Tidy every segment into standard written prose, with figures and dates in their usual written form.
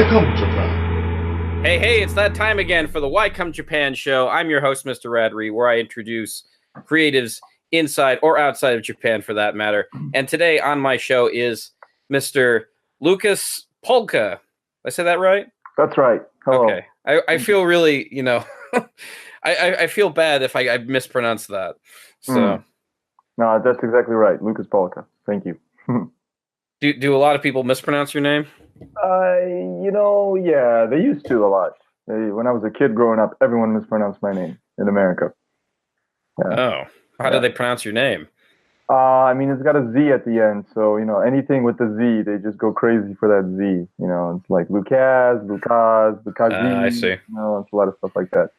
Welcome Japan. Hey, it's that time again for the Why Come Japan show. I'm your host, Mr. Radrey, where I introduce creatives inside or outside of Japan, for that matter. And today on my show is Mr. Lukasz Palka. Did I say that right? That's right. Hello. Okay. I feel really, I feel bad if I mispronounce that. So, No, that's exactly right. Lukasz Palka. Thank you. do a lot of people mispronounce your name? Yeah, they used to a lot. When I was a kid growing up, everyone mispronounced my name in America. Yeah. Oh, how do they pronounce your name? It's got a Z at the end, so anything with the Z, they just go crazy for that Z. It's like Lukasz. I see. It's a lot of stuff like that.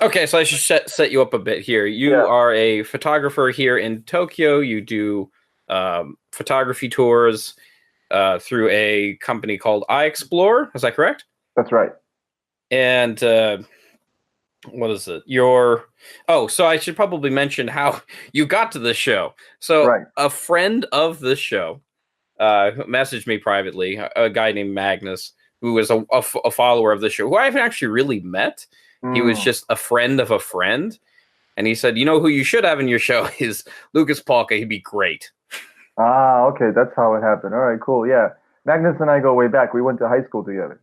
Okay, so I should set you up a bit here. You are a photographer here in Tokyo. You do photography tours through a company called Eyexplore. Is that correct? That's right. And what is it? So I should probably mention how you got to this show. So a friend of this show messaged me privately, a guy named Magnus, who was a follower of the show, who I haven't actually really met. He was just a friend of a friend. And he said, who you should have in your show is Lukasz Palka. He'd be great. Okay. That's how it happened. All right, cool. Yeah. Magnus and I go way back. We went to high school together.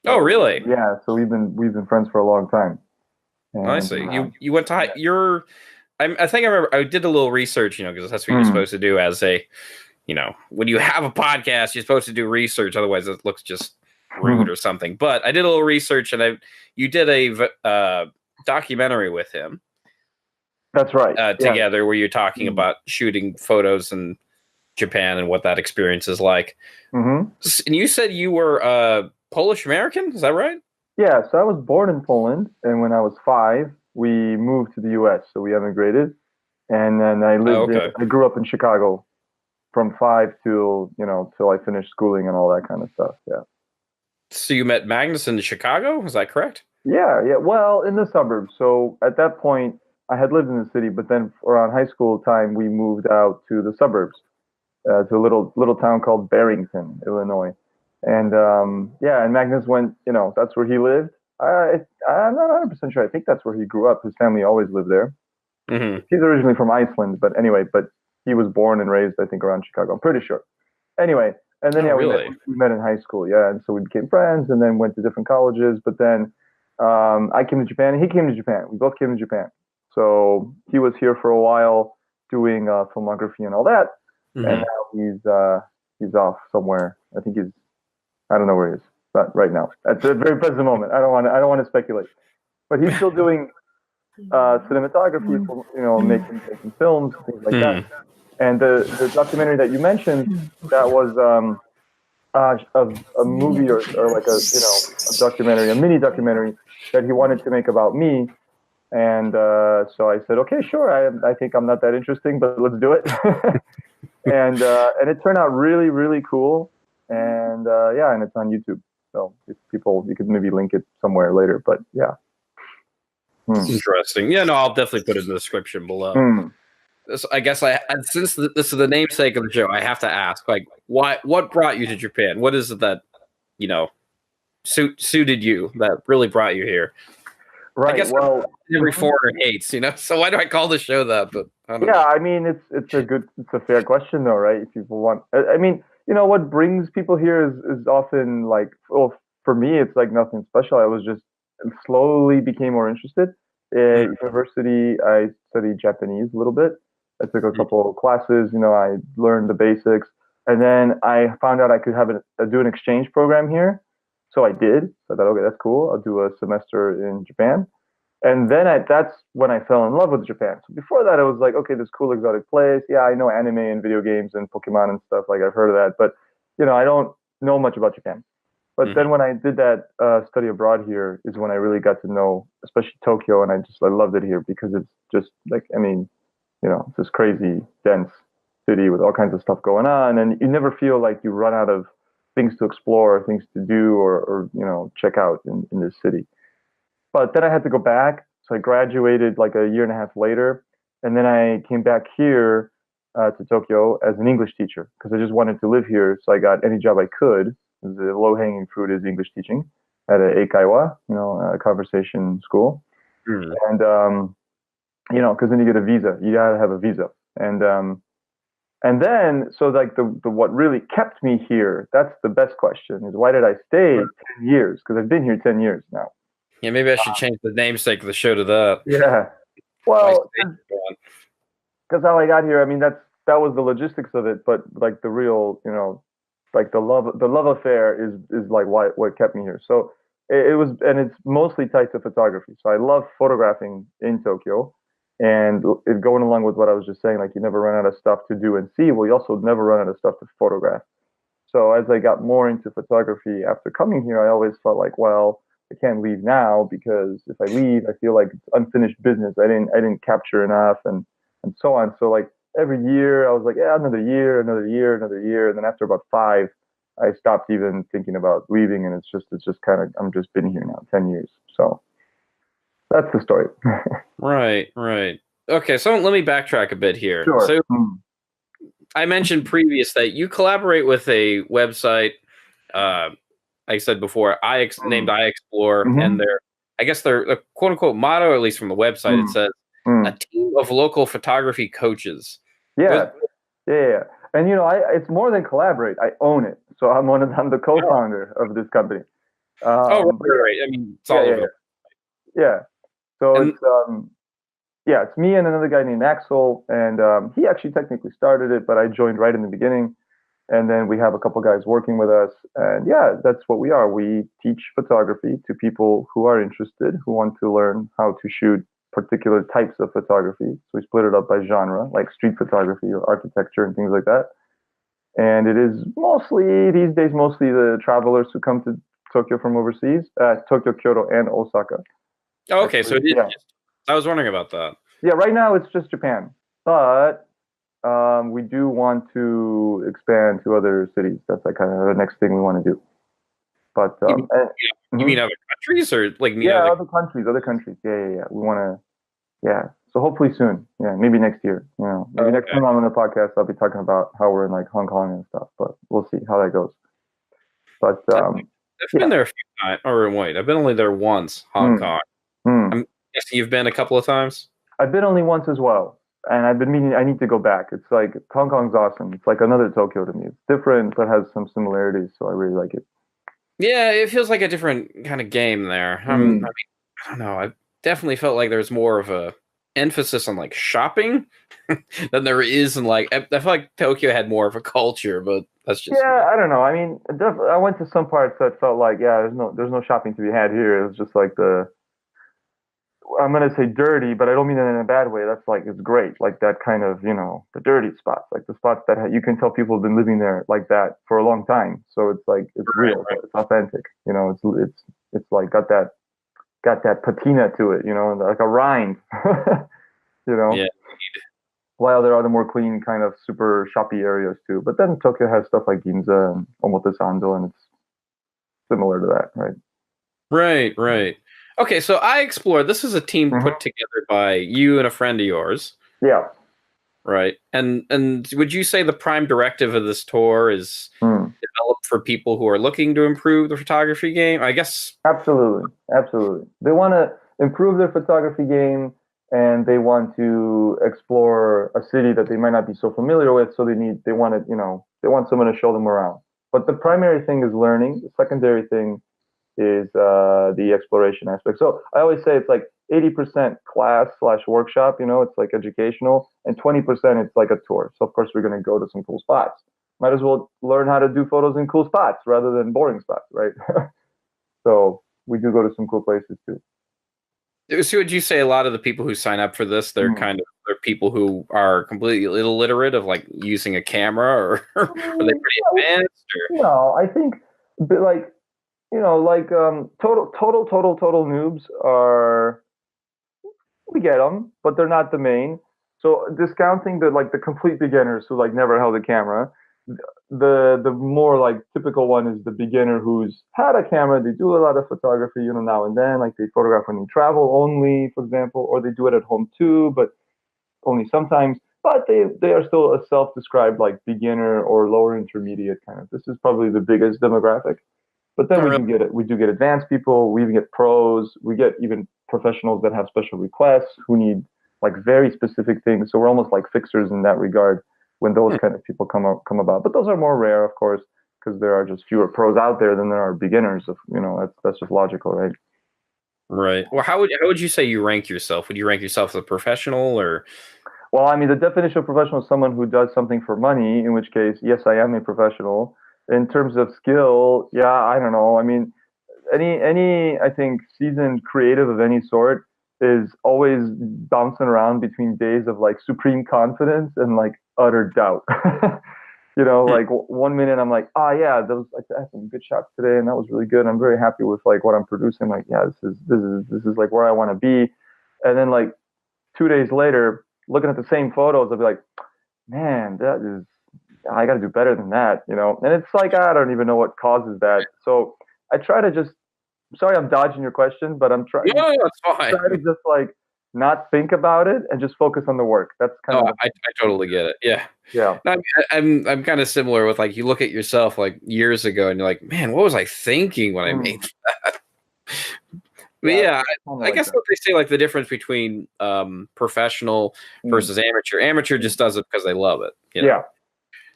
Oh, really? Yeah. So we've been friends for a long time. And, I see. You went to high. I think I remember. I did a little research. Because that's what you're supposed to do as a, when you have a podcast, you're supposed to do research. Otherwise, it looks just rude or something. But I did a little research, and you did a documentary with him. That's right. Together, where you're talking about shooting photos in Japan and what that experience is like. And you said you were Polish American. Is that right? Yeah. So I was born in Poland, and when I was 5, we moved to the U.S. So we emigrated, and then I lived. I grew up in Chicago from 5 till I finished schooling and all that kind of stuff. Yeah. So you met Magnus in Chicago? Is that correct? Yeah. Well, in the suburbs. So at that point, I had lived in the city, but then around high school time, we moved out to the suburbs, to a little town called Barrington, Illinois. And and Magnus went. That's where he lived. I'm not 100% sure. I think that's where he grew up. His family always lived there. He's originally from Iceland, but he was born and raised, I think, around Chicago. I'm pretty sure. Anyway. And then we met in high school, and so we became friends, and then went to different colleges. But then I came to Japan, and he came to Japan. We both came to Japan. So he was here for a while doing filmography and all that, and now he's off somewhere. I think I don't know where he is, but right now at the very present moment, I don't want to speculate. But he's still doing cinematography, making films, things like that. And the documentary that you mentioned, that was a movie or like a documentary, a mini documentary that he wanted to make about me. And so I said, okay, sure. I think I'm not that interesting, but let's do it. and it turned out really, really cool. And and it's on YouTube. So if you could maybe link it somewhere later. But yeah. Interesting. Yeah, no, I'll definitely put it in the description below. I guess since this is the namesake of the show, I have to ask, what brought you to Japan? What is it that, suited you, that really brought you here? Right. I guess every foreigner hates, so why do I call the show that? But I don't know. It's a fair question though, right? If people want, what brings people here is often for me, it's like nothing special. I was just slowly became more interested. At university, I studied Japanese a little bit. I took a couple of classes, I learned the basics, and then I found out I could do an exchange program here. So I did. So I thought, okay, that's cool. I'll do a semester in Japan. And then that's when I fell in love with Japan. So before that, I was like, okay, this cool exotic place. Yeah, I know anime and video games and Pokemon and stuff. Like I've heard of that, but I don't know much about Japan. But then when I did that study abroad here is when I really got to know, especially Tokyo, and I loved it here because it's just it's this crazy, dense city with all kinds of stuff going on, and you never feel like you run out of things to explore, things to do, or check out in this city. But then I had to go back, so I graduated like a year and a half later, and then I came back here to Tokyo as an English teacher because I just wanted to live here, so I got any job I could The low-hanging fruit is English teaching at a Eikaiwa, a conversation school. And, because then you get a visa. You got to have a visa. And then, so like the what really kept me here, that's the best question, is why did I stay 10 years? Because I've been here 10 years now. Yeah, maybe I should change the namesake of the show to that. Yeah. Well, because how I got here, I mean, that was the logistics of it, but like the real, like the love affair is like what kept me here. So it was, and it's mostly tied to photography. So I love photographing in Tokyo. And going along with what I was just saying, like you never run out of stuff to do and see. Well, you also never run out of stuff to photograph. So as I got more into photography after coming here, I always felt like, well, I can't leave now because if I leave, I feel like it's unfinished business. I didn't capture enough and so on. So like every year I was like, yeah, another year. And then after about 5, I stopped even thinking about leaving. And it's just kind of, I'm just been here now 10 years. So that's the story. Right. Okay, so let me backtrack a bit here. Sure. So I mentioned previous that you collaborate with a website, like I said before, named Eyexplore, and I guess their quote unquote motto, at least from the website, it says a team of local photography coaches. Yeah. And it's more than collaborate. I own it. So I'm the co-founder of this company. Right. I mean, it's all over. Yeah. So it's me and another guy named Axel, and he actually technically started it, but I joined right in the beginning. And then we have a couple guys working with us, and that's what we are. We teach photography to people who are interested, who want to learn how to shoot particular types of photography. So we split it up by genre, like street photography or architecture and things like that. And it is these days mostly the travelers who come to Tokyo from overseas, Tokyo, Kyoto, and Osaka. Oh, okay, so I was wondering about that. Yeah, right now it's just Japan, but we do want to expand to other cities. That's like kind of the next thing we want to do. But you mean other countries or like other countries? Yeah. We want to. Yeah. So hopefully soon. Yeah, maybe next year. Maybe next time I'm on the podcast, I'll be talking about how we're in like Hong Kong and stuff. But we'll see how that goes. But I've been there a few times. Or wait, I've been only there once, Hong Kong. I'm guessing you've been a couple of times. I've been only once as well, and I've been meaning I need to go back. It's like Hong Kong's awesome. It's like another Tokyo to me. It's different, but has some similarities. So I really like it. Yeah, it feels like a different kind of game there. I mean, I don't know. I definitely felt like there's more of a emphasis on like shopping than there is in like. I feel like Tokyo had more of a culture, but that's just I don't know. I mean, I went to some parts that felt like there's no shopping to be had here. It was just like I'm gonna say dirty, but I don't mean it in a bad way. That's like it's great, like that kind of the dirty spots, like the spots that you can tell people have been living there like that for a long time. So it's like it's real, it's authentic. It's like got that patina to it, like a rind. Yeah. While there are the more clean kind of super shoppy areas too, but then Tokyo has stuff like Ginza and Omotesando, and it's similar to that, right? Right. Okay, so Eyexplore, this is a team put together by you and a friend of yours. Yeah. Right. And would you say the prime directive of this tour is developed for people who are looking to improve the photography game? I guess. Absolutely. They want to improve their photography game, and they want to explore a city that they might not be so familiar with. So they want someone to show them around. But the primary thing is learning. The secondary thing is the exploration aspect. So I always say it's like 80% class/workshop, it's like educational, and 20% it's like a tour. So of course we're going to go to some cool spots. Might as well learn how to do photos in cool spots rather than boring spots, right? So we do go to some cool places too. So would you say a lot of the people who sign up for this, they're they're people who are completely illiterate of like using a camera, or are they pretty advanced? Or? No, I think like total noobs are, we get them, but they're not the main. So discounting the complete beginners who like never held a camera, the more like typical one is the beginner who's had a camera. They do a lot of photography, now and then, like they photograph when they travel only, for example, or they do it at home too, but only sometimes. but they are still a self-described like beginner or lower intermediate kind of. This is probably the biggest demographic. But then we do get advanced people. We even get pros. We get even professionals that have special requests who need like very specific things. So we're almost like fixers in that regard when those kind of people come about. But those are more rare, of course, because there are just fewer pros out there than there are beginners. That's just logical, right? Right. Well, how would you say you rank yourself? Would you rank yourself as a professional or? Well, I mean, the definition of professional is someone who does something for money, in which case, yes, I am a professional. In terms of skill, yeah, I don't know. I mean, any I think seasoned creative of any sort is always bouncing around between days of like supreme confidence and like utter doubt. Like 1 minute I'm like, yeah, those like I had some good shots today and that was really good. I'm very happy with like what I'm producing. Like, yeah, this is like where I want to be. And then like 2 days later, looking at the same photos, I'll be like, man, I got to do better than that, And it's like I don't even know what causes that. So I try to just. Sorry, I'm dodging your question, but I'm trying. No, that's fine. Try to just like not think about it and just focus on the work. That's kind of. I totally get it. Yeah. Yeah. I'm kind of similar with like you look at yourself like years ago and you're like, man, what was I thinking when I made that? But yeah, I guess what they say, like the difference between professional versus amateur. Amateur just does it because they love it. Yeah.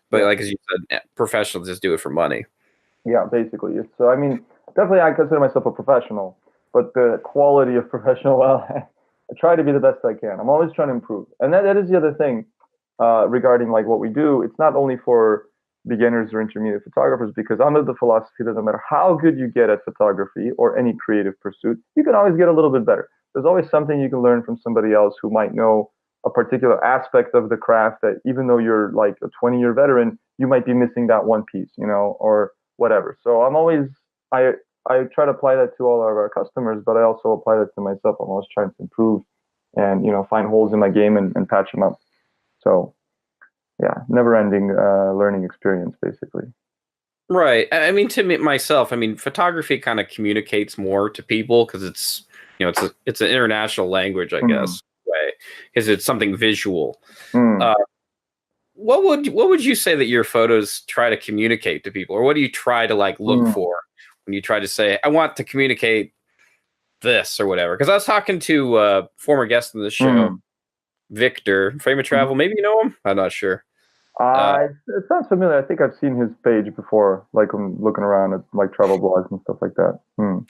But like as you said, professionals just do it for money. Yeah, basically. So I mean, definitely I consider myself a professional, but the quality of professional, well, I try to be the best I can. I'm always trying to improve, and that is the other thing regarding like what we do. It's not only for beginners or intermediate photographers, because I'm of the philosophy that no matter how good you get at photography or any creative pursuit, you can always get a little bit better. There's always something you can learn from somebody else who might know a particular aspect of the craft that even though you're like a 20-year veteran, you might be missing that one piece, or whatever. So I'm always, I try to apply that to all of our customers, but I also apply that to myself. I'm always trying to improve and, find holes in my game and patch them up. So yeah, never ending learning experience, basically. Right. I mean, to me, myself, I mean, photography kind of communicates more to people because it's, it's an international language, I guess, way, because it's something visual. What would you say that your photos try to communicate to people, or what do you try to like look for when you try to say, I want to communicate this or whatever? Because I was talking to a former guest on the show, Victor, Frame of Travel. Maybe you know him? I'm not sure. It sounds familiar. I think I've seen his page before, like when looking around at like travel blogs and stuff like that.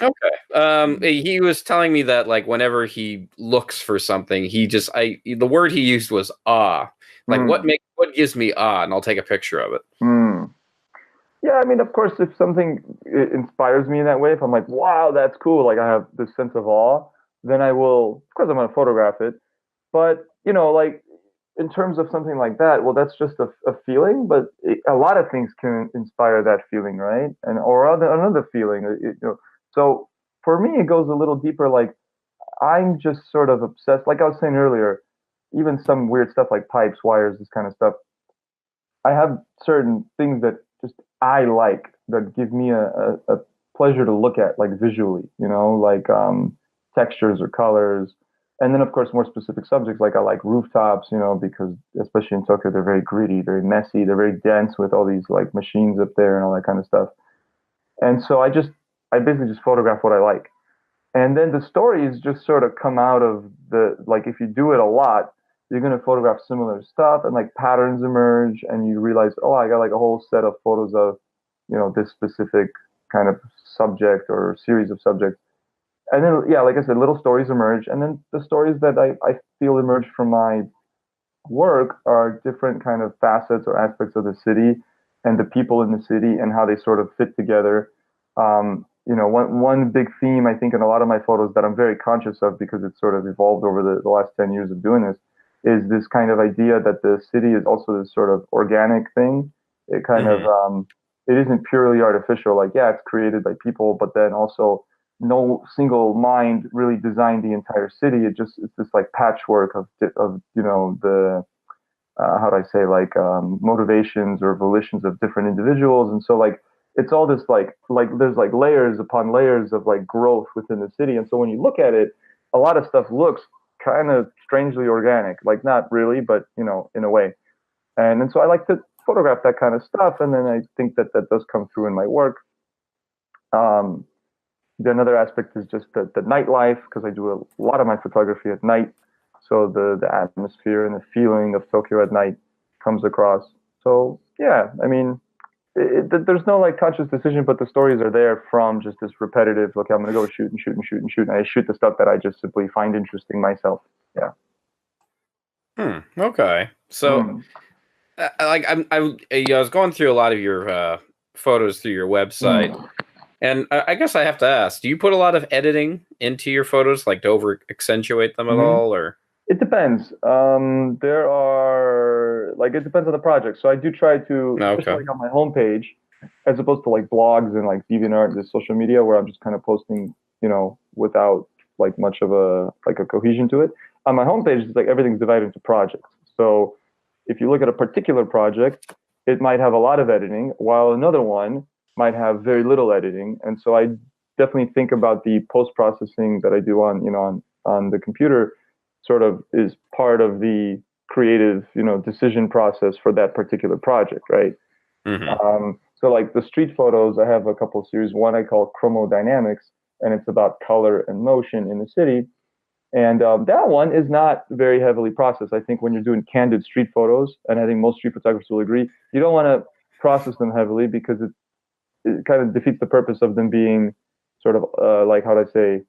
Okay. He was telling me that like whenever he looks for something, the word he used was awe. Like what gives me awe, and I'll take a picture of it. Yeah, I mean, of course, if something inspires me in that way, if I'm like, wow, that's cool, like I have this sense of awe, then I will, of course, I'm going to photograph it. But, like in terms of something like that, well, that's just a feeling, but a lot of things can inspire that feeling, right? Or another feeling. So for me, it goes a little deeper. Like I'm just sort of obsessed. Like I was saying earlier, even some weird stuff like pipes, wires, this kind of stuff. I have certain things that just I like that give me a pleasure to look at, like visually, like textures or colors. And then, of course, more specific subjects, like I like rooftops, because especially in Tokyo, they're very gritty, very messy, they're very dense with all these like machines up there and all that kind of stuff. And so I basically just photograph what I like. And then the stories just sort of come out of like if you do it a lot, you're going to photograph similar stuff and like patterns emerge and you realize, oh, I got like a whole set of photos of, this specific kind of subject or series of subjects. And then, yeah, like I said, little stories emerge. And then the stories that I feel emerge from my work are different kind of facets or aspects of the city and the people in the city and how they sort of fit together. One big theme, I think, in a lot of my photos that I'm very conscious of because it's sort of evolved over the last 10 years of doing this is this kind of idea that the city is also this sort of organic thing. It kind of, it isn't purely artificial. Like, yeah, it's created by people, but then also no single mind really designed the entire city. It's this like patchwork of the how do I say, like motivations or volitions of different individuals. And so like it's all this like there's like layers upon layers of like growth within the city. And so when you look at it, a lot of stuff looks kind of strangely organic, like not really, but in a way. And so I like to photograph that kind of stuff, and then I think that does come through in my work. The another aspect is just the nightlife, because I do a lot of my photography at night. So the atmosphere and the feeling of Tokyo at night comes across. So yeah, I mean, there's no like conscious decision, but the stories are there from just this repetitive, look, I'm going to go shoot and shoot and shoot and shoot. And I shoot the stuff that I just simply find interesting myself. Yeah. Okay. So like I was going through a lot of your photos through your website. And I guess I have to ask, do you put a lot of editing into your photos, like to over accentuate them at all, or? It depends. There are, like, it depends on the project. So I do try to, especially like on my homepage, as opposed to like blogs and like DeviantArt, the social media, where I'm just kind of posting, without like much of a cohesion to it. On my homepage, it's like everything's divided into projects. So if you look at a particular project, it might have a lot of editing, while another one might have very little editing. And so I definitely think about the post-processing that I do on the computer sort of is part of the creative, decision process for that particular project, right? So like the street photos, I have a couple of series. One I call Chromodynamics, and it's about color and motion in the city. And that one is not very heavily processed. I think when you're doing candid street photos, and I think most street photographers will agree, you don't want to process them heavily because it kind of defeats the purpose of them being sort of like, how do I say,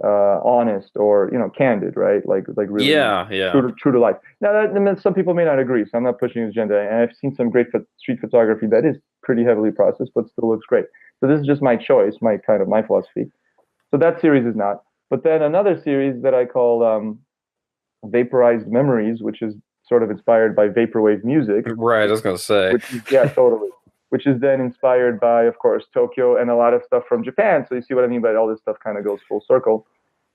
honest or candid, right? Like really true to life. Now some people may not agree, so I'm not pushing his agenda. And I've seen some great street photography that is pretty heavily processed, but still looks great. So this is just my choice, my philosophy. So that series is not. But then another series that I call Vaporized Memories, which is sort of inspired by vaporwave music. Right, I was gonna say. Totally. Which is then inspired by, of course, Tokyo and a lot of stuff from Japan. So you see what I mean by all this stuff kind of goes full circle.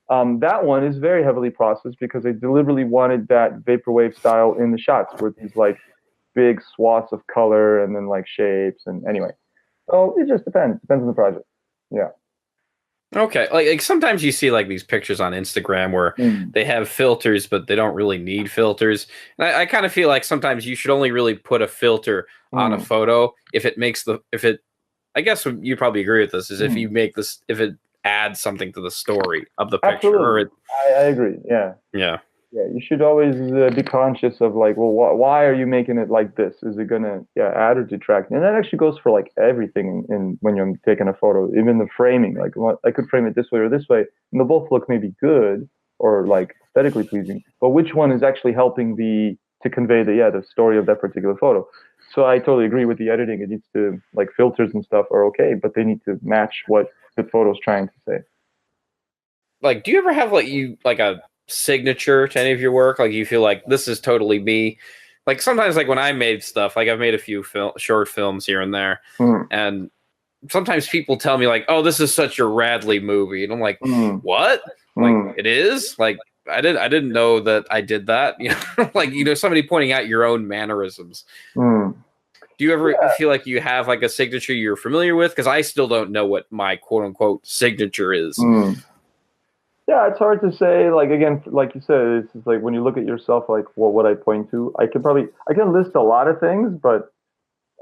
That one is very heavily processed because I deliberately wanted that vaporwave style in the shots with these like big swaths of color and then like shapes and anyway. So it just depends. Depends on the project. Yeah. Okay, like sometimes you see like these pictures on Instagram where they have filters, but they don't really need filters. And I kind of feel like sometimes you should only really put a filter on a photo if it. I guess you probably agree with this. Is if you make this, if it adds something to the story of the picture. Absolutely. I agree. Yeah. Yeah. Yeah, you should always be conscious of like, well, why are you making it like this? Is it gonna add or detract? And that actually goes for like everything in when you're taking a photo, even the framing. Like, I could frame it this way or this way, and they both look maybe good or like aesthetically pleasing. But which one is actually helping to convey the story of that particular photo? So I totally agree with the editing. It needs to, like, filters and stuff are okay, but they need to match what the photo's trying to say. Like, do you ever have like a signature to any of your work? Like, you feel like this is totally me? Like sometimes, like when I made stuff, like I've made a few short films here and there, and sometimes people tell me like, "Oh, this is such a Radley movie," and I'm like, "What? Like it is? Like I didn't know that I did that." Like somebody pointing out your own mannerisms. Do you ever feel like you have like a signature you're familiar with? Because I still don't know what my quote unquote signature is. Yeah, it's hard to say. Like, again, like you said, it's like when you look at yourself, like, what would I point to? I can list a lot of things, but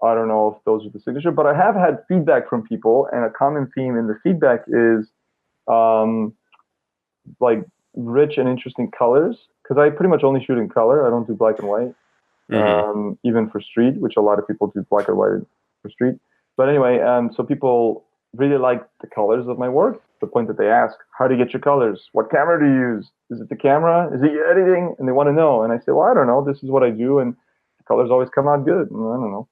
I don't know if those are the signature. But I have had feedback from people, and a common theme in the feedback is like rich and interesting colors. Because I pretty much only shoot in color. I don't do black and white, even for street, which a lot of people do black and white for street. But anyway, so people really like the colors of my work. The point that they ask, how do you get your colors? What camera do you use? Is it the camera? Is it your editing? And they want to know. And I say, well, I don't know. This is what I do. And the colors always come out good. And I don't know.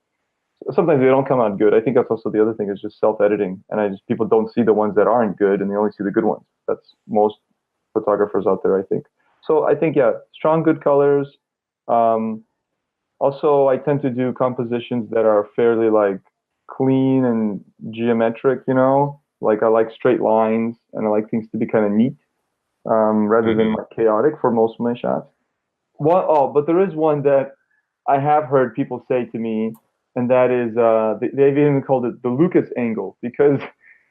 Sometimes they don't come out good. I think that's also the other thing is just self-editing. And people don't see the ones that aren't good and they only see the good ones. That's most photographers out there, I think. So I think, strong, good colors. Also, I tend to do compositions that are fairly like clean and geometric, Like I like straight lines and I like things to be kind of neat rather than like chaotic for most of my shots. But there is one that I have heard people say to me, and that is they've even called it the Lukasz angle, because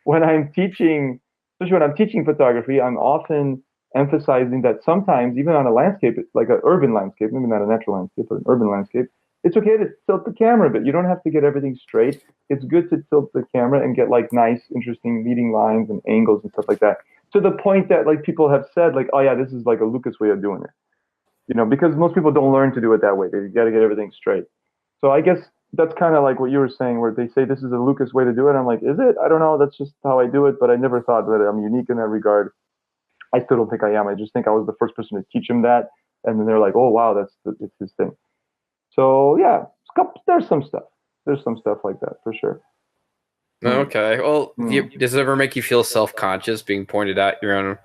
when I'm teaching, especially when I'm teaching photography, I'm often emphasizing that sometimes, even on a landscape, like an urban landscape, maybe not a natural landscape, but an urban landscape, it's okay to tilt the camera a bit. You don't have to get everything straight. It's good to tilt the camera and get like nice, interesting leading lines and angles and stuff like that. To the point that like people have said, like, oh yeah, this is like a Lukasz way of doing it. You know, because most people don't learn to do it that way. They got to get everything straight. So I guess that's kind of like what you were saying, where they say this is a Lukasz way to do it. I'm like, is it? I don't know. That's just how I do it. But I never thought that I'm unique in that regard. I still don't think I am. I just think I was the first person to teach him that. And then they're like, oh, wow, it's his thing. So, yeah, there's some stuff. There's some stuff like that for sure. Okay. Well, does it ever make you feel self-conscious being pointed out your own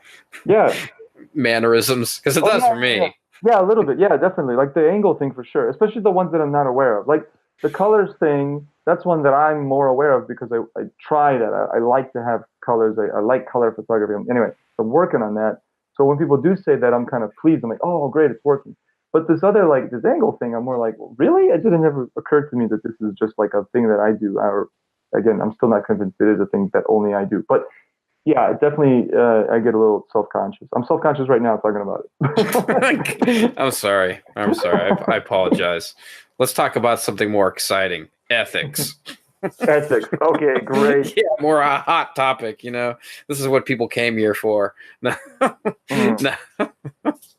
mannerisms? Because it does for me. Yeah, a little bit. Yeah, definitely. Like the angle thing for sure, especially the ones that I'm not aware of. Like the colors thing, that's one that I'm more aware of because I try that. I like to have colors. I like color photography. Anyway, so I'm working on that. So when people do say that, I'm kind of pleased. I'm like, oh, great, it's working. But this other, like this angle thing, I'm more like, really? It didn't ever occur to me that this is just like a thing that I do. Or again, I'm still not convinced it is a thing that only I do. But yeah, definitely, I get a little self-conscious. I'm self-conscious right now talking about it. I'm sorry. I apologize. Let's talk about something more exciting. Ethics. Ethics. Okay, great. Yeah, more a hot topic, you know. This is what people came here for. What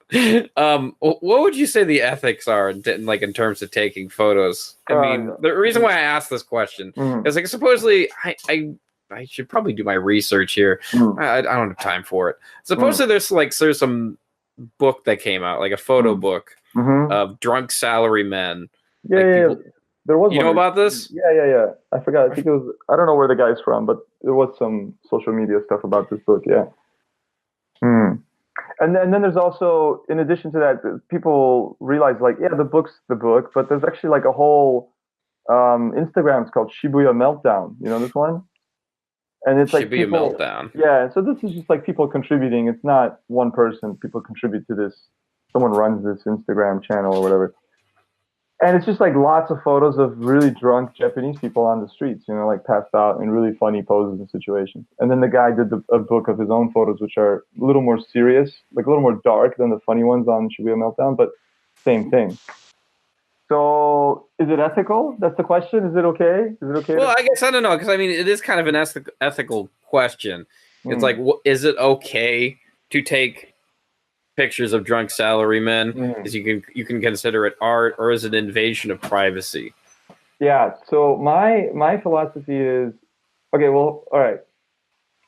would you say the ethics are, like in terms of taking photos? I mean, the reason why I asked this question is like supposedly I should probably do my research here. I don't have time for it. Supposedly there's some book that came out, like a photo book of drunk salarymen. Yeah, there was. You know about this? Yeah. I forgot. I think it was. I don't know where the guy's from, but there was some social media stuff about this book. Yeah. And then there's also, in addition to that, people realize like, yeah, the book's the book, but there's actually like a whole Instagram. It's called Shibuya Meltdown. You know this one? And it's like Shibuya Meltdown. Yeah. So this is just like people contributing. It's not one person. People contribute to this. Someone runs this Instagram channel or whatever. And it's just like lots of photos of really drunk Japanese people on the streets, you know, like passed out in really funny poses and situations. And then the guy did a book of his own photos, which are a little more serious, like a little more dark than the funny ones on Shibuya Meltdown, but same thing. So is it ethical? That's the question. Is it okay? Is it okay? Well, I guess I don't know, because I mean, it is kind of an ethical question. It's like, is it okay to take pictures of drunk salarymen? Is you can consider it art, or is it invasion of privacy? Yeah. So my philosophy is, okay, well, all right.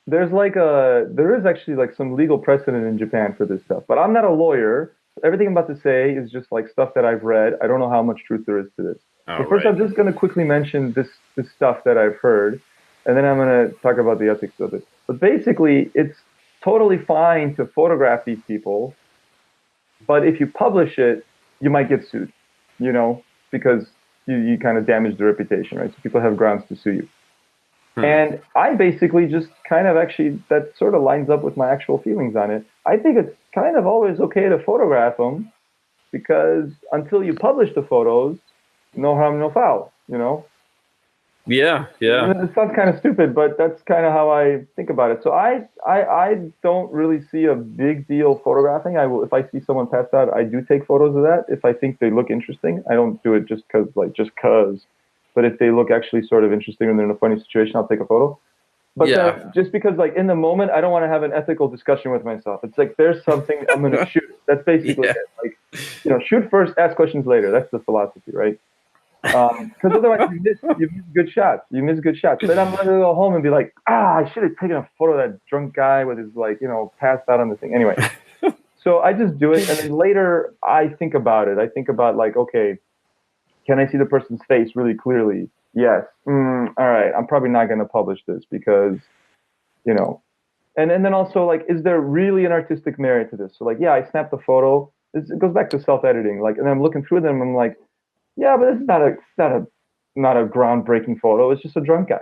There is actually like some legal precedent in Japan for this stuff, but I'm not a lawyer. Everything I'm about to say is just like stuff that I've read. I don't know how much truth there is to this. So first, I'm just going to quickly mention this stuff that I've heard, and then I'm going to talk about the ethics of it. But basically, it's totally fine to photograph these people, but if you publish it, you might get sued, you know, because you kind of damage the reputation, right? So people have grounds to sue you. And I basically just kind of actually, that sort of lines up with my actual feelings on it. I think it's kind of always okay to photograph them, because until you publish the photos, no harm, no foul, you know? Yeah. It sounds kind of stupid, but that's kind of how I think about it. So I don't really see a big deal photographing. If I see someone passed out, I do take photos of that. If I think they look interesting, I don't do it just cause. But if they look actually sort of interesting and they're in a funny situation, I'll take a photo. But just because like in the moment, I don't want to have an ethical discussion with myself. It's like, there's something I'm going to shoot. That's basically it. Like, you know, shoot first, ask questions later. That's the philosophy, right? Because otherwise you miss good shots. Then I'm going to go home and be like, I should have taken a photo of that drunk guy with his, like, you know, passed out on the thing. Anyway, so I just do it, and then later I think about it. I think about like, okay, can I see the person's face really clearly? Yes. All right. I'm probably not going to publish this because, you know, and then also like, is there really an artistic merit to this? So like, yeah, I snapped the photo. It goes back to self-editing. Like, and I'm looking through them. I'm like, yeah, but this is not a groundbreaking photo. It's just a drunk guy,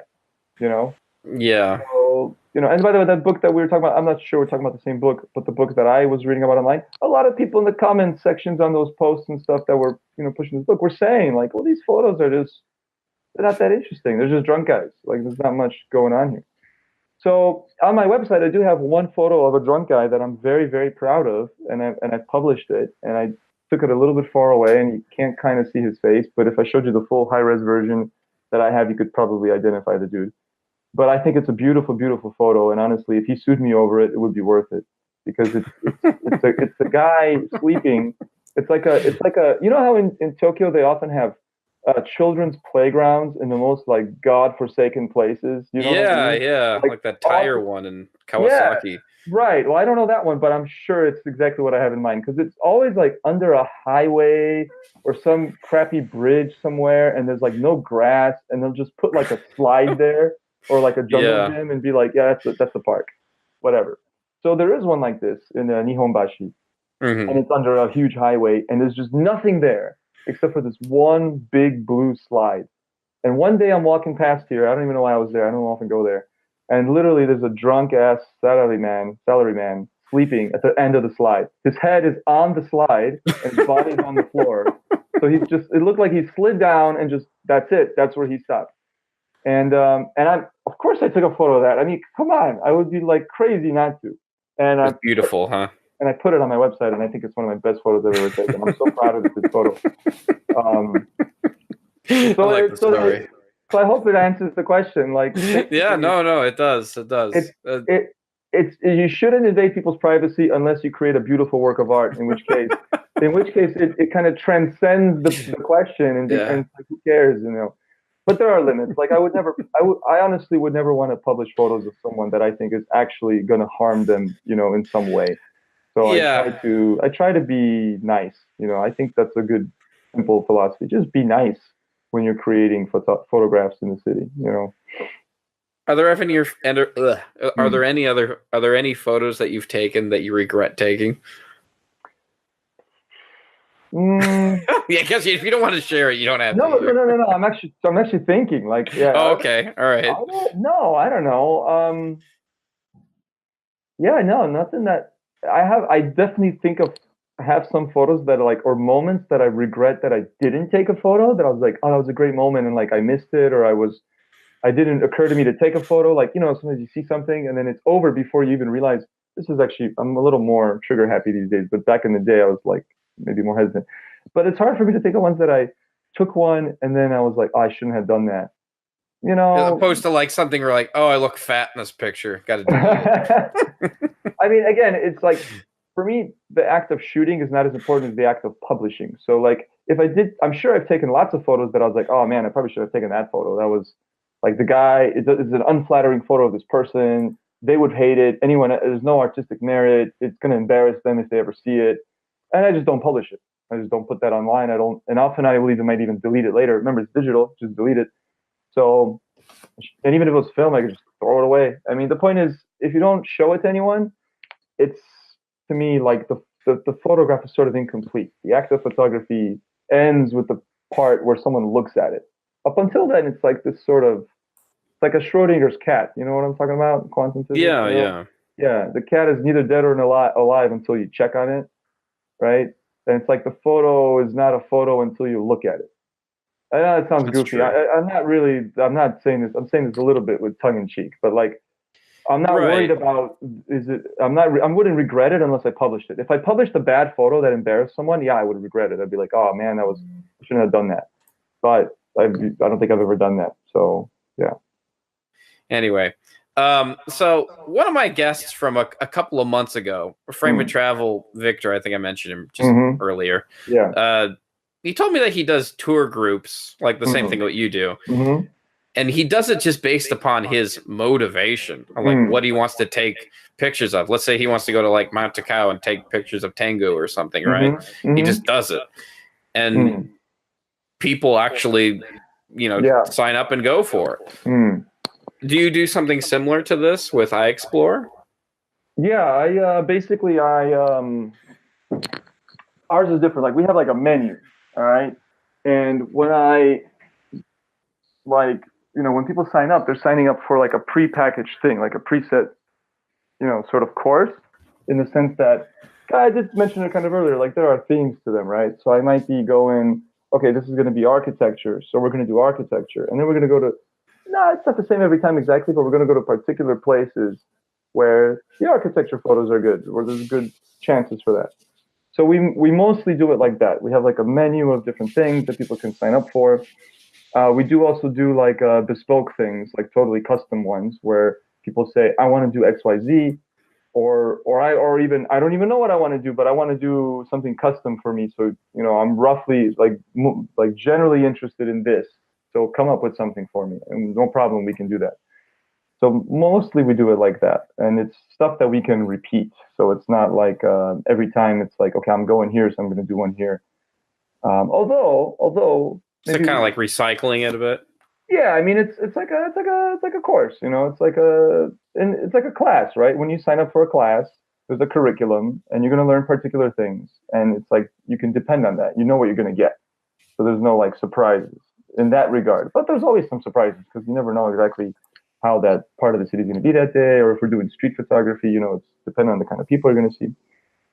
you know? Yeah. So, you know, and by the way, that book that we were talking about, I'm not sure we're talking about the same book, but the book that I was reading about online, a lot of people in the comment sections on those posts and stuff that were, you know, pushing this book were saying like, well, these photos are they're not that interesting. They're just drunk guys. Like, there's not much going on here. So on my website, I do have one photo of a drunk guy that I'm very, very proud of, and I published it, and I took it a little bit far away, and you can't kind of see his face. But if I showed you the full high-res version that I have, you could probably identify the dude. But I think it's a beautiful, beautiful photo, and honestly, if he sued me over it, it would be worth it because it's a guy sleeping. It's like a you know how in Tokyo they often have children's playgrounds in the most like god-forsaken places. You know what I mean? Yeah, like that tire one in Kawasaki. Yeah, right. Well, I don't know that one, but I'm sure it's exactly what I have in mind because it's always like under a highway or some crappy bridge somewhere, and there's like no grass, and they'll just put like a slide there or like a jungle gym and be like, yeah, that's the park, whatever. So there is one like this in Nihonbashi, and it's under a huge highway, and there's just nothing there except for this one big blue slide. And one day I'm walking past here. I don't even know why I was there. I don't often go there. And literally, there's a drunk ass salaryman sleeping at the end of the slide. His head is on the slide, and his body's on the floor. So he's just. It looked like he slid down, and just that's it. That's where he stopped. And I of course I took a photo of that. I mean, come on, I would be like crazy not to. And it's beautiful, huh? And I put it on my website, and I think it's one of my best photos I've ever taken. I'm so proud of this photo. So, I like the story. So I hope it answers the question. Like, yeah, no, it does. It does. It's you shouldn't invade people's privacy unless you create a beautiful work of art. In which case, it kind of transcends the question, and like, who cares, you know? But there are limits. Like I honestly would never want to publish photos of someone that I think is actually going to harm them, you know, in some way. So I try to be nice. You know, I think that's a good, simple philosophy. Just be nice when you're creating photographs in the city. You know. Are there any photos that you've taken that you regret taking? Yeah, I guess if you don't want to share it, you don't have to. No. I'm actually thinking. Like, yeah. Oh, okay. All right. I don't know. Yeah, no, nothing that I have. I definitely have some photos that are like, or moments that I regret that I didn't take a photo. That I was like, oh, that was a great moment, and like I missed it, or I didn't occur to me to take a photo. Like, you know, sometimes you see something and then it's over before you even realize this is actually. I'm a little more trigger happy these days, but back in the day, I was like maybe more hesitant. But it's hard for me to take the ones that I took one and then I was like, oh, I shouldn't have done that. You know, as opposed to like something where like, oh, I look fat in this picture. Got to do it. I mean, again, it's like for me, the act of shooting is not as important as the act of publishing. So like, if I did, I'm sure I've taken lots of photos that I was like, oh man, I probably should have taken that photo. That was like the guy. It's an unflattering photo of this person. They would hate it. There's no artistic merit. It's going to embarrass them if they ever see it. And I just don't publish it. I just don't put that online. And often I believe I might even delete it later. Remember, it's digital, just delete it. So, and even if it was film, I could just throw it away. I mean, the point is, if you don't show it to anyone, it's, to me, like the photograph is sort of incomplete. The act of photography ends with the part where someone looks at it. Up until then, it's like this sort of, like a Schrodinger's cat. You know what I'm talking about? Quantum physics. Yeah, you know? Yeah. The cat is neither dead or alive until you check on it, right? And it's like the photo is not a photo until you look at it. I know it sounds goofy. I'm not saying this. I'm saying this a little bit with tongue in cheek, but like, I'm not worried about. I wouldn't regret it unless I published it. If I published a bad photo that embarrassed someone, yeah, I would regret it. I'd be like, oh man, I shouldn't have done that. But I don't think I've ever done that. So yeah. Anyway, so one of my guests from a couple of months ago, Frame of Travel, Victor, I think I mentioned him just earlier. Yeah. He told me that he does tour groups, like the same thing what you do. And he does it just based upon his motivation, like what he wants to take pictures of. Let's say he wants to go to like Mount Takao and take pictures of Tengu or something, right? He just does it. And people actually, sign up and go for it. Do you do something similar to this with Eyexplore? Yeah, basically ours is different. Like we have like a menu, all right? And when when people sign up, they're signing up for like a prepackaged thing, like a preset, sort of course, in the sense that I did mention it kind of earlier, like there are themes to them, right? So I might be going, okay, this is going to be architecture, so we're going to do architecture, and then we're going to go to no, it's not the same every time exactly, but we're going to go to particular places where the architecture photos are good, where there's good chances for that. So we mostly do it like that. We have like a menu of different things that people can sign up for. We do also do like bespoke things, like totally custom ones, where people say, I want to do X, Y, Z, or even I don't even know what I want to do, but I want to do something custom for me. So I'm roughly like generally interested in this. So come up with something for me, and no problem, we can do that. So mostly we do it like that, and it's stuff that we can repeat. So it's not like every time it's like, okay, I'm going here, so I'm going to do one here. Although so kind of like recycling it a bit. Yeah, I mean it's like a course, it's like a class, right? When you sign up for a class, there's a curriculum, and you're going to learn particular things, and it's like you can depend on that. You know what you're going to get, so there's no like surprises in that regard. But there's always some surprises because you never know exactly how that part of the city is going to be that day, or if we're doing street photography, it's depending on the kind of people you're going to see.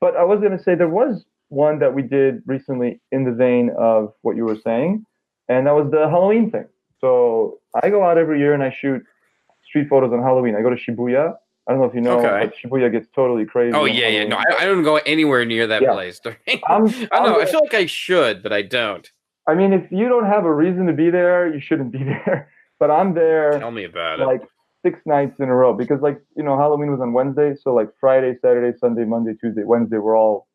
But I was going to say there was one that we did recently in the vein of what you were saying, and that was the Halloween thing. So I go out every year and I shoot street photos on Halloween. I go to Shibuya. I don't know if you know, but Shibuya gets totally crazy. Oh yeah. No, I don't go anywhere near that place. I don't know. I feel like I should, but I don't. I mean, if you don't have a reason to be there, you shouldn't be there. But I'm there. Tell me about like 6 nights in a row because Halloween was on Wednesday. So like Friday, Saturday, Sunday, Monday, Tuesday, Wednesday, we're all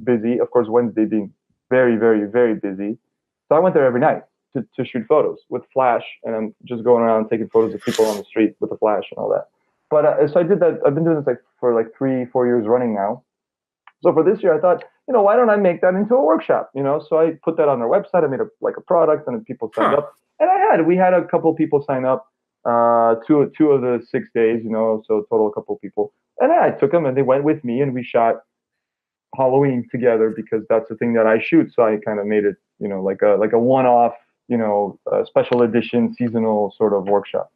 busy. Of course, Wednesday being very, very, very busy. So I went there every night to shoot photos with flash, and I'm just going around taking photos of people on the street with the flash and all that. But so I did that. I've been doing this for 3-4 years running now. So for this year, I thought, why don't I make that into a workshop? So I put that on their website. I made a product, and then people signed up. And we had a couple people sign up, two of the 6 days, so total a couple people. And I took them, and they went with me, and we shot Halloween together because that's the thing that I shoot. So I kind of made it, like a one-off, special edition seasonal sort of workshop.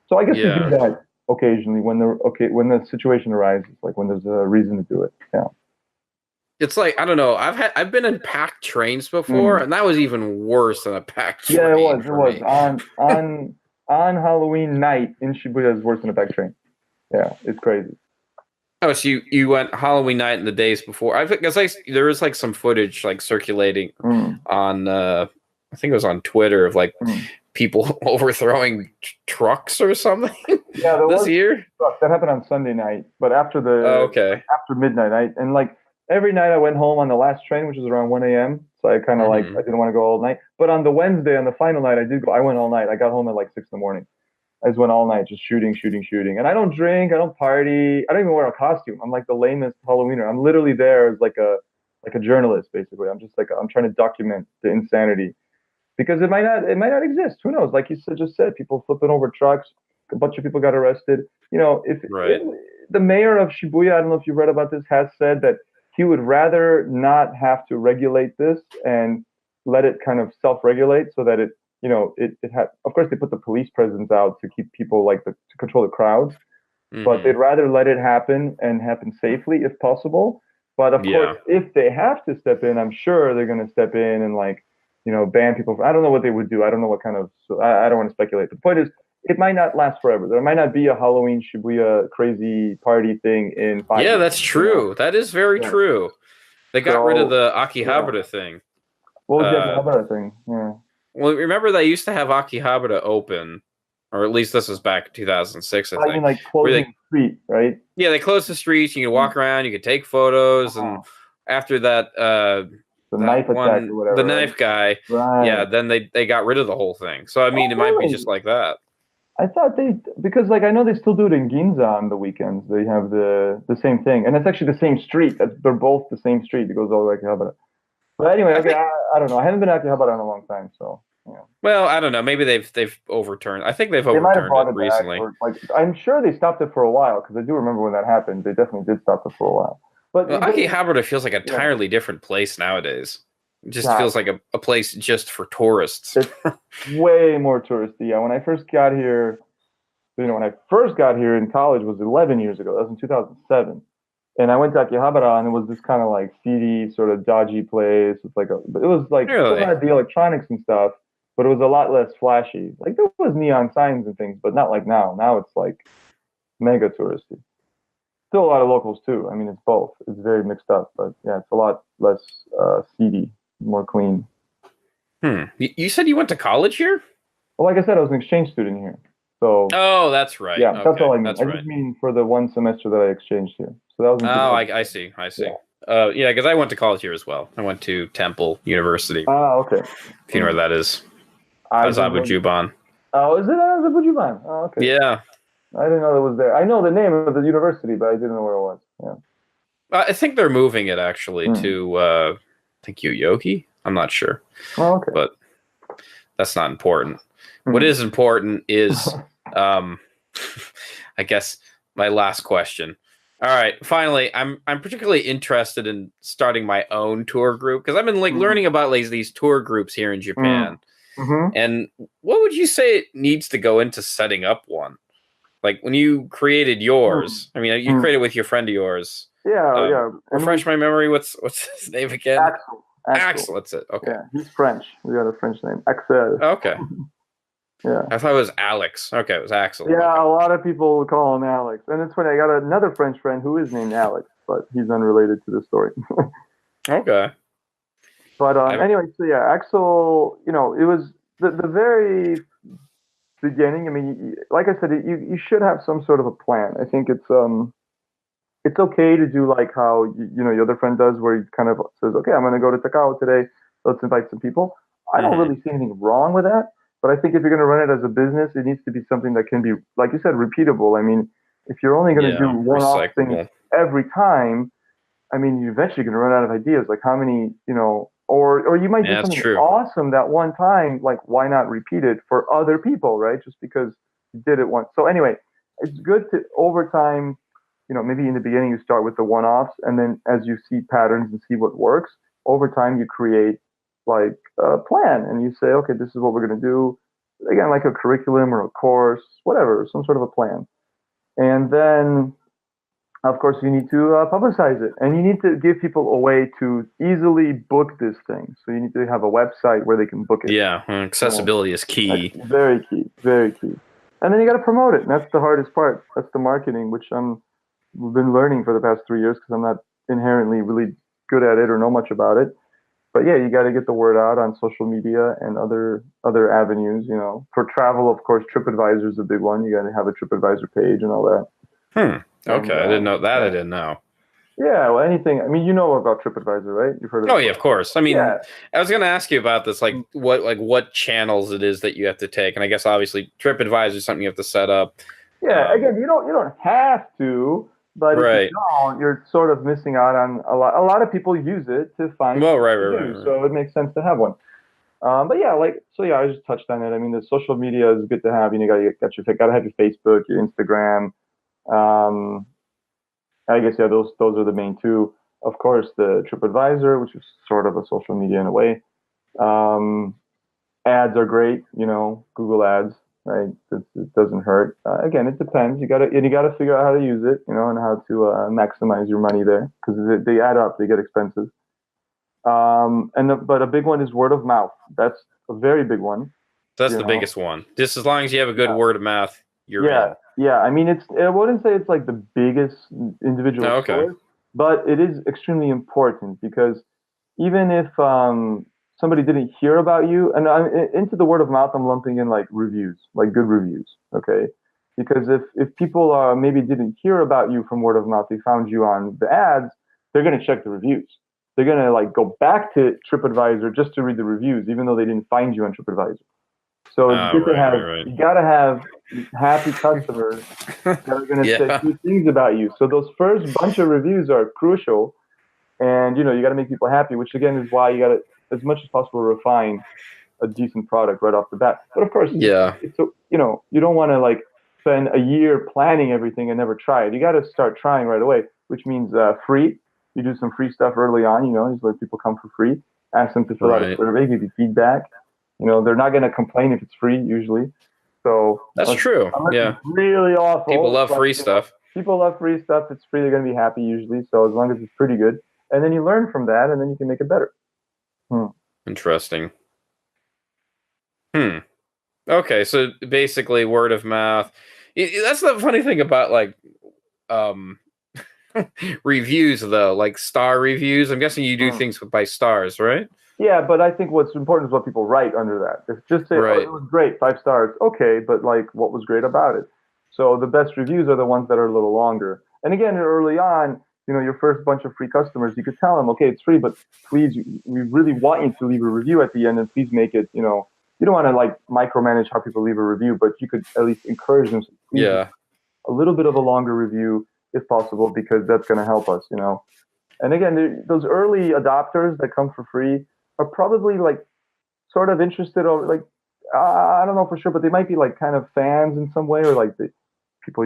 So I guess we do that occasionally when the situation arises, like when there's a reason to do it. Yeah. It's like, I don't know. I've been in packed trains before, and that was even worse than a packed train. Yeah, it was. On Halloween night in Shibuya is worse than a packed train. Yeah, it's crazy. Oh, so you went Halloween night and the days before. I guess there is like some footage like circulating on I think it was on Twitter of like people overthrowing trucks or something. Yeah, this year that happened on Sunday night, but after after midnight, and like every night I went home on the last train, which was around 1 a.m. So I kind of I didn't want to go all night. But on the Wednesday, on the final night, I did go. I went all night. I got home at like 6 in the morning. I just went all night, just shooting. And I don't drink. I don't party. I don't even wear a costume. I'm like the lamest Halloweener. I'm literally there as like a journalist, basically. I'm just like I'm trying to document the insanity because it might not exist. Who knows? Like you just said, people flipping over trucks. A bunch of people got arrested. If the mayor of Shibuya, I don't know if you've read about this, has said that he would rather not have to regulate this and let it kind of self-regulate so that it had, of course, they put the police presence out to keep people to control the crowds, but they'd rather let it happen and happen safely if possible. But of course, if they have to step in, I'm sure they're going to step in and ban people. I don't know what they would do. I don't know what kind of, so I don't want to speculate. The point is, it might not last forever. There might not be a Halloween Shibuya crazy party thing in 5 years. Yeah, that's true. That is very true. They got rid of the Akihabara thing. What was the Akihabara thing? Yeah. Well, remember they used to have Akihabara open, or at least this was back in 2006, I think. I mean, like closing the street, right? Yeah, they closed the streets. You can walk around, you can take photos, and after that, the knife attack or whatever. The knife guy, then they got rid of the whole thing. So I mean, it might be just like that. I thought because I know they still do it in Ginza on the weekends. They have the same thing, and it's actually the same street. They're both the same street. It goes all the way to Akihabara. But anyway, I don't know. I haven't been to Akihabara in a long time, so. Yeah. Well, I don't know. Maybe they've overturned. I think they've overturned it recently. I'm sure they stopped it for a while because I do remember when that happened. They definitely did stop it for a while. But Akihabara feels like an entirely different place nowadays. It just feels like a place just for tourists. It's way more touristy. Yeah, when I first got here, in college was 11 years ago. That was in 2007. And I went to Akihabara, and it was this kind of seedy, sort of dodgy place. It's it was really? Still had the electronics and stuff, but it was a lot less flashy. Like there was neon signs and things, but not like now. Now it's like mega touristy. Still a lot of locals too. I mean, it's both. It's very mixed up, but yeah, it's a lot less seedy, more clean. You said you went to college here? Well, like I said, I was an exchange student here. So. Oh, that's right. Yeah, okay. that's all I mean. That's I just mean for the one semester that I exchanged here. So that was. I see. Yeah, because I went to college here as well. I went to Temple University. Ah, okay. If you know where that is. Azerbaijan. Oh, is it Azerbaijan? Oh, okay. Yeah. I didn't know it was there. I know the name of the university, but I didn't know where it was. Yeah. I think they're moving it actually to I think Yoyogi. I'm not sure. Oh, okay. But that's not important. What is important is I guess my last question. All right, finally, I'm particularly interested in starting my own tour group because I've been like learning about like these tour groups here in Japan. And what would you say it needs to go into setting up one? Like when you created yours, I mean, you created with your friend of yours. Yeah. Refresh my memory. What's his name again? Axel. That's it. Okay. Yeah, he's French. We got a French name. Axel. Okay. Yeah. I thought it was Alex. Okay, it was Axel. Yeah, okay. A lot of people call him Alex. And it's funny, I got another French friend who is named Alex, but he's unrelated to the story. Okay. But anyway, so yeah, Axel, it was the very beginning. I mean, like I said, you should have some sort of a plan. I think it's okay to do like how your other friend does, where he kind of says, okay, I'm going to go to Takao today. Let's invite some people. I don't really see anything wrong with that. But I think if you're going to run it as a business, it needs to be something that can be, like you said, repeatable. I mean, if you're only going to do one-off things every time, I mean, you're eventually going to run out of ideas. Like how many, or you might do something awesome that one time. Like why not repeat it for other people, right? Just because you did it once. So anyway, it's good to over time, maybe in the beginning you start with the one-offs, and then as you see patterns and see what works, over time you create like a plan and you say, okay, this is what we're going to do. Again, like a curriculum or a course, whatever, some sort of a plan. And then, of course, you need to publicize it, and you need to give people a way to easily book this thing. So you need to have a website where they can book it. Yeah, accessibility is key. That's very key, very key. And then you got to promote it. And that's the hardest part. That's the marketing, which we've been learning for the past 3 years because I'm not inherently really good at it or know much about it. But yeah, you got to get the word out on social media and other avenues. For travel, of course, TripAdvisor is a big one. You got to have a TripAdvisor page and all that. Okay, I didn't know that. Yeah. I didn't know. Yeah, well, anything. I mean, you know about TripAdvisor, right? You've heard of it. Oh yeah, of course. I mean, I was going to ask you about this, like what channels it is that you have to take, and I guess obviously TripAdvisor is something you have to set up. Yeah, again, you don't have to. But if you don't, you're sort of missing out on a lot. A lot of people use it to find. Well, right. So it makes sense to have one. But yeah, I just touched on it. I mean, the social media is good to have. You got to have your Facebook, your Instagram. I guess those are the main two. Of course, the TripAdvisor, which is sort of a social media in a way. Ads are great. Google Ads. Right, it doesn't hurt. Again, it depends. You gotta figure out how to use it, and how to maximize your money there because they add up. They get expensive. But a big one is word of mouth. That's a very big one. That's the biggest one. Just as long as you have a good word of mouth, you're in. Yeah. I mean, I wouldn't say it's like the biggest individual source, but it is extremely important because even if somebody didn't hear about you, and into the word of mouth, I'm lumping in like reviews, like good reviews, okay? Because if people maybe didn't hear about you from word of mouth, they found you on the ads, they're going to check the reviews. They're going to like go back to TripAdvisor just to read the reviews, even though they didn't find you on TripAdvisor. So it's good to have, you got to have happy customers that are going to say good things about you. So those first bunch of reviews are crucial, and you got to make people happy, which again is why you got to, as much as possible, refine a decent product right off the bat. But of course, it's you don't want to like spend a year planning everything and never try it. You got to start trying right away, which means free. You do some free stuff early on. Just let people come for free. Ask them to fill out a survey, give you feedback. They're not going to complain if it's free usually. So that's true. Yeah, really awful. People love free stuff. People love free stuff. It's free. They're going to be happy usually. So as long as it's pretty good, and then you learn from that, and then you can make it better. Interesting. Hmm. Okay, so basically word of mouth. That's the funny thing about like um reviews though, like star reviews. I'm guessing you do things by stars, right? Yeah, but I think what's important is what people write under that. If just say, "Oh, Right. it was great, 5 stars," okay, but like, what was great about it? So the best reviews are the ones that are a little longer. And again, early on, your first bunch of free customers, you could tell them, "Okay, it's free, but please, we really want you to leave a review at the end, and please make it, you don't want to like micromanage how people leave a review, but you could at least encourage them. Please, Yeah. a little bit of a longer review if possible, because that's going to help us. And again, those early adopters that come for free are probably like sort of interested, or like I don't know for sure, but they might be like kind of fans in some way, or like the people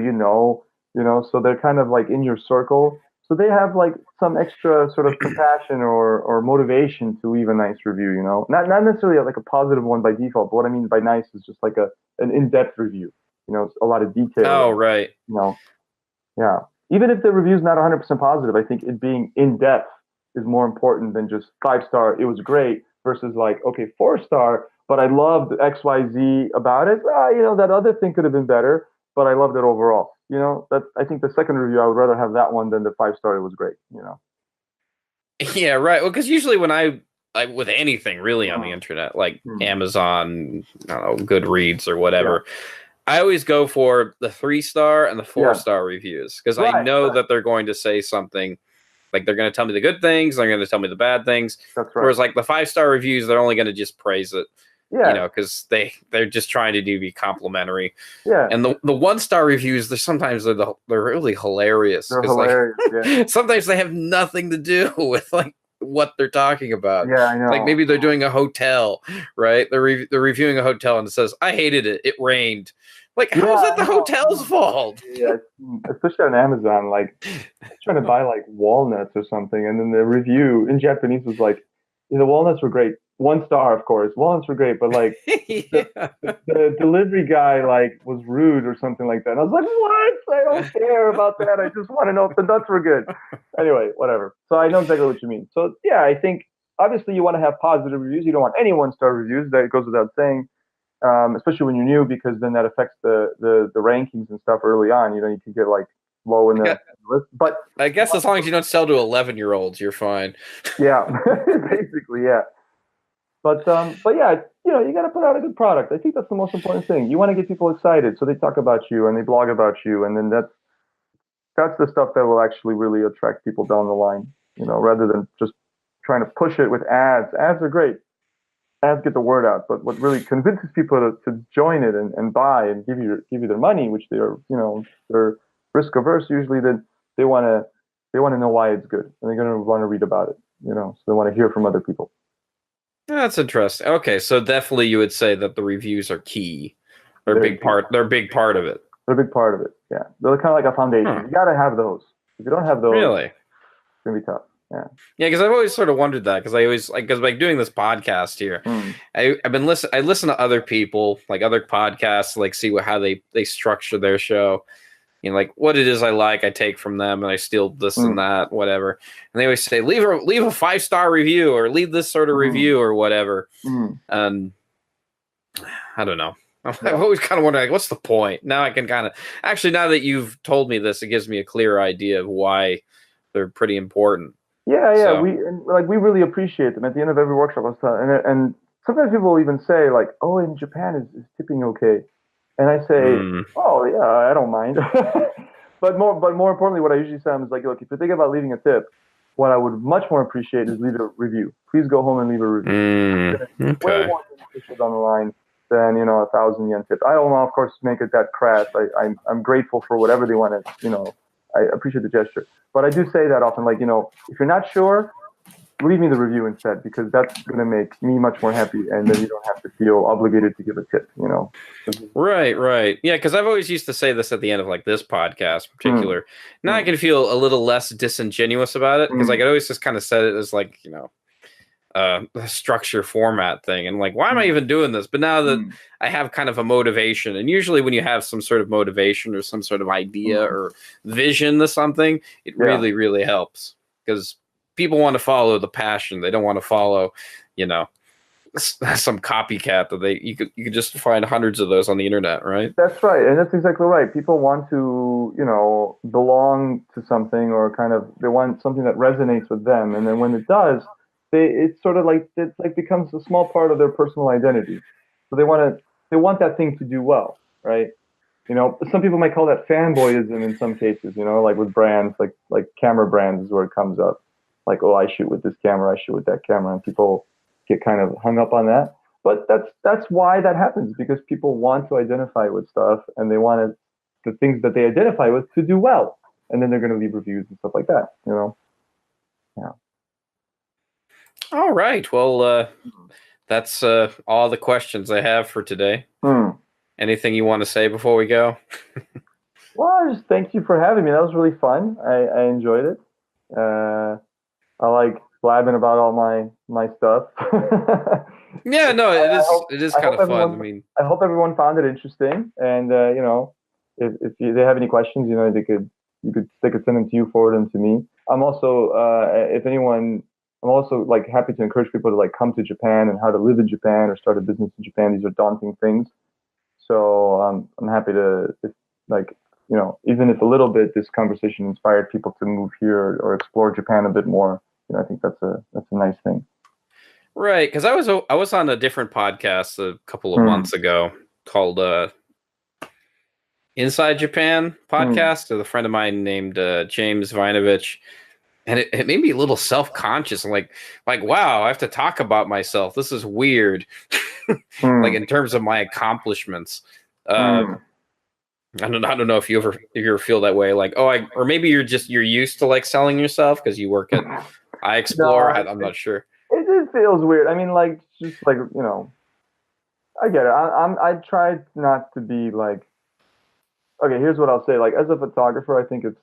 so they're kind of like in your circle. So they have like some extra sort of compassion or motivation to leave a nice review. Not necessarily like a positive one by default, but what I mean by nice is just like an in-depth review. A lot of detail. Oh, right. Yeah. Even if the review's not 100% positive, I think it being in depth is more important than just 5 star. It was great versus like, okay, 4 star, but I loved XYZ about it. That other thing could have been better, but I loved it overall. I think the second review, I would rather have that one than the 5 star. It was great. Yeah, right. Well, because usually when I with anything really on the internet, like Amazon, I don't know, Goodreads or whatever, I always go for the 3-star and the 4-star reviews because I know that they're going to say something. Like they're going to tell me the good things, they're going to tell me the bad things. That's right. Whereas like the 5-star reviews, they're only going to just praise it. Yeah. Because they're just trying to be complimentary. Yeah. And the 1-star reviews, they're really hilarious. They're hilarious. Like, sometimes they have nothing to do with like what they're talking about. Yeah, I know. Like maybe they're doing a hotel, right? They're reviewing a hotel and it says, "I hated it. It rained." Like, how is that the hotel's fault? Yeah, especially on Amazon, like trying to buy like walnuts or something, and then the review in Japanese was like, the walnuts were great. 1 star, of course. Walnuts were great, but like the delivery guy like was rude or something like that. And I was like, what? I don't care about that. I just want to know if the nuts were good. Anyway, whatever. So I know exactly what you mean. So yeah, I think obviously you want to have positive reviews. You don't want any 1-star reviews. That goes without saying. Especially when you're new, because then that affects the rankings and stuff early on. You can get like low in the list. But I guess as long as you don't sell to 11-year-olds, you're fine. Yeah, basically, yeah. But yeah, you got to put out a good product. I think that's the most important thing. You want to get people excited, so they talk about you and they blog about you, and then that's the stuff that will actually really attract people down the line. Rather than just trying to push it with ads. Ads are great. Ads get the word out, but what really convinces people to join it and buy and give you their money, which they're risk averse usually, that they want to know why it's good, and they're going to want to read about it. So they want to hear from other people. That's interesting. Okay, so definitely you would say that the reviews are key. They're a big part of it. They're a big part of it. Yeah, they're kind of like a foundation. You got to have those. If you don't have those, really, it's gonna be tough. Yeah, because I've always sort of wondered that, because I always because doing this podcast here, I listen to other people, like other podcasts, like see how they structure their show. Like what it is I take from them, and I steal this and that, whatever. And they always say leave a 5-star review, or leave this sort of review, or whatever. And I don't know. I've always kind of wondered, like, what's the point? Now I can kind of now that you've told me this, it gives me a clear idea of why they're pretty important. Yeah. So. We really appreciate them. At the end of every workshop, I was telling, and sometimes people will even say like, "Oh, in Japan is tipping okay?" And I say, "Oh yeah, I don't mind." but more importantly, what I usually say is like, "Look, if you're thinking about leaving a tip, what I would much more appreciate is leave a review. Please go home and leave a review. Okay. Way more beneficial down the line than 1,000 yen tip. I don't want, of course, make it that crass. I'm grateful for whatever they want to. I appreciate the gesture. But I do say that often, like, if you're not sure, leave me the review instead, because that's going to make me much more happy, and then you don't have to feel obligated to give a tip, Right. Yeah, because I've always used to say this at the end of like this podcast in particular. Now I can feel a little less disingenuous about it, because like I always just kind of said it as like, a structure format thing, and like, why am I even doing this? But now that I have kind of a motivation, and usually when you have some sort of motivation or some sort of idea or vision to something, it really, really helps, because people want to follow the passion. They don't want to follow, some copycat that you could just find hundreds of those on the internet, right? That's right, and that's exactly right. People want to, belong to something, or kind of they want something that resonates with them, and then when it does, it's sort of like becomes a small part of their personal identity. So they want that thing to do well, right? Some people might call that fanboyism in some cases. Like with brands, like camera brands is where it comes up. Like, oh, I shoot with this camera, I shoot with that camera, and people get kind of hung up on that. But that's why that happens, because people want to identify with stuff, and they want the things that they identify with to do well, and then they're going to leave reviews and stuff like that. Yeah. All right. Well, that's all the questions I have for today. Anything you want to say before we go? Well, just thank you for having me. That was really fun. I enjoyed it. I like blabbing about all my stuff. Yeah, no, it is kind of fun. I mean, I hope everyone found it interesting, and if they have any questions, they could send them to you, forward them to me. I'm also I'm also like happy to encourage people to like come to Japan and how to live in Japan or start a business in Japan. These are daunting things, so I'm happy to even if a little bit this conversation inspired people to move here or explore Japan a bit more. I think that's a nice thing. Right, because I was on a different podcast a couple of months ago called Inside Japan podcast with a friend of mine named James Vinovich, and it made me a little self-conscious. I'm like, wow, I have to talk about myself. This is weird. Like in terms of my accomplishments. I don't know if you ever feel that way. Like, or maybe you're used to like selling yourself because you work at Eyexplore. No, I'm not sure. It just feels weird. I mean, like, just like, I get it. I try not to be like, okay, here's what I'll say. Like, as a photographer, I think it's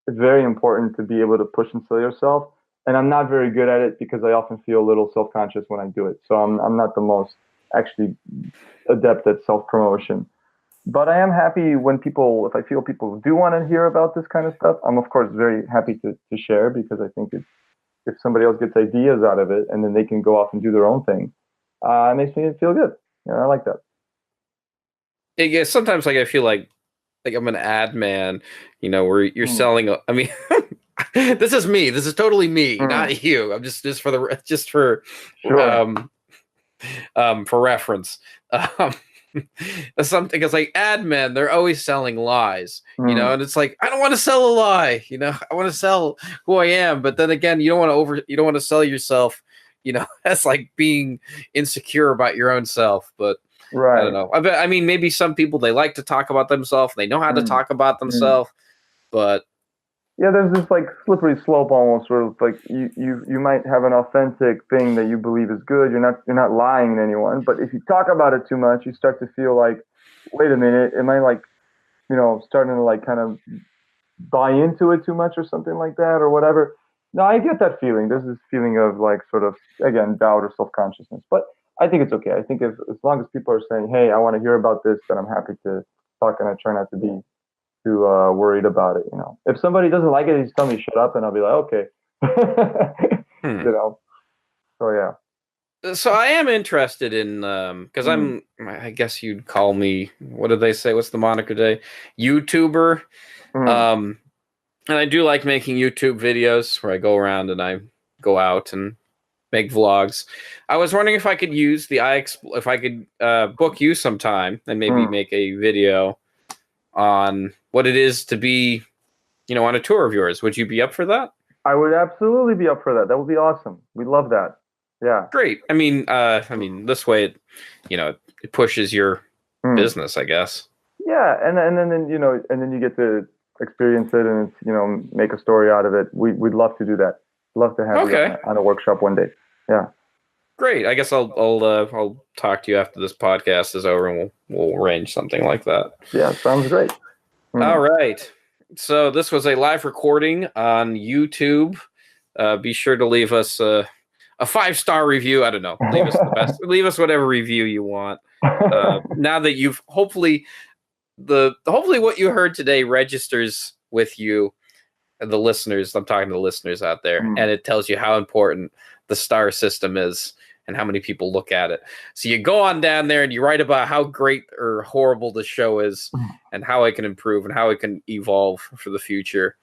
very important to be able to push and sell yourself. And I'm not very good at it because I often feel a little self-conscious when I do it. So I'm not the most actually adept at self-promotion. But I am happy if I feel people do want to hear about this kind of stuff, I'm of course very happy to share, because I think if somebody else gets ideas out of it and then they can go off and do their own thing, it makes me feel good. I like that. Yeah, sometimes like I feel like I'm an ad man, where you're selling. I mean, this is me. This is totally me, not you. I'm just for sure. For reference. Something because like ad men, they're always selling lies, and it's like, I don't want to sell a lie, I want to sell who I am. But then again, you don't want to sell yourself, that's like being insecure about your own self. But right. I don't know. I mean, maybe some people, they like to talk about themselves, they know how to talk about themselves, but yeah, there's this like slippery slope almost, where it's like you might have an authentic thing that you believe is good. You're not lying to anyone, but if you talk about it too much, you start to feel like, wait a minute, am I like, starting to like kind of buy into it too much or something like that or whatever. No, I get that feeling. There's this feeling of like sort of, again, doubt or self-consciousness, but I think it's okay. I think as long as people are saying, hey, I want to hear about this, then I'm happy to talk, and I try not to be too worried about it. If somebody doesn't like it, just tell me shut up, and I'll be like, okay. So yeah. So I am interested in because I guess you'd call me, what did they say? What's the moniker today? YouTuber. And I do like making YouTube videos where I go around and I go out and make vlogs. I was wondering if I could use the Eyexplore, if I could book you sometime and maybe make a video on what it is to be, on a tour of yours. Would you be up for that? I would absolutely be up for that. That would be awesome. We love that. Yeah. Great. I mean, this way, it pushes your business, I guess. Yeah, and then you get to experience it and it's, make a story out of it. We'd love to do that. Love to have you on a workshop one day. Yeah. Great. I guess I'll talk to you after this podcast is over, and we'll arrange something like that. Yeah, sounds great. All right. So this was a live recording on YouTube. Be sure to leave us a 5-star review. I don't know. Leave us the best. Leave us whatever review you want. Now that you've hopefully what you heard today registers with you, the listeners. I'm talking to the listeners out there, and it tells you how important the star system is, and how many people look at it. So you go on down there and you write about how great or horrible the show is and how it can improve and how it can evolve for the future,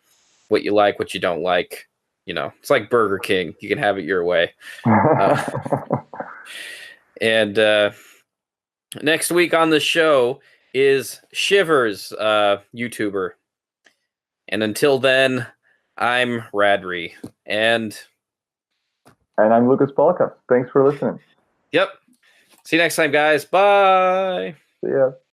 what you like, what you don't like. You know, it's like Burger King. You can have it your way. And next week on the show is Shivers, YouTuber. And until then, I'm Radrey. And I'm Lukasz Palka. Thanks for listening. Yep. See you next time, guys. Bye. See ya.